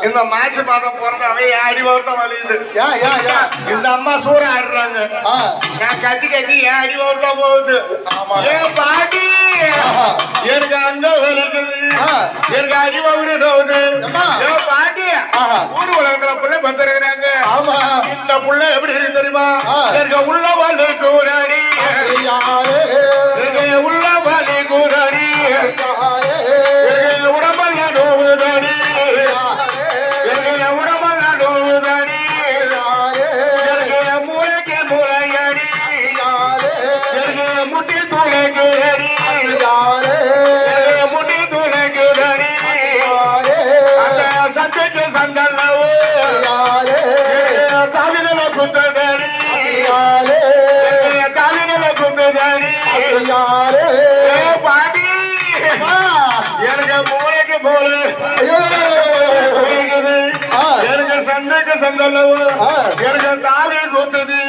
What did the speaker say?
இந்த மாசி மாதம் பிறந்தாவே அடி வருத்தம் வலியுது. இந்த அம்மா சூற ஆடுறாங்க, நான் கட்டி கட்டி ஏன் அடி வருத்தம் போகுது. ஏன் பாட்டி எனக்கு அங்க வலிக்குது, எனக்கு அடி வருது. ஏன் பாட்டி ஊர் உலகத்துல பிள்ளை பத்திருக்கிறாங்க, இந்த புள்ள எப்படி இருக்கு தெரியுமா? எனக்கு உள்ள வலி கூறாடி, உள்ள வலி கூறாடி, உடம்பல்ல நோவுதாடி, உடம்பல்ல நோவுதாடி, மூளைக்கு மூளையடி, முட்டி துளைக்கு அடி, முட்டி துளைக்கு அடி, அந்த சந்தைக்கு சண்டல்லவோ காலில குந்ததாடி, காலில குந்ததாடி. பாட்டி எனக்கு மூளைக்கு போல, எனக்கு சண்டைக்கு சண்டல்லவோ, எனக்கு தாலி குத்துது.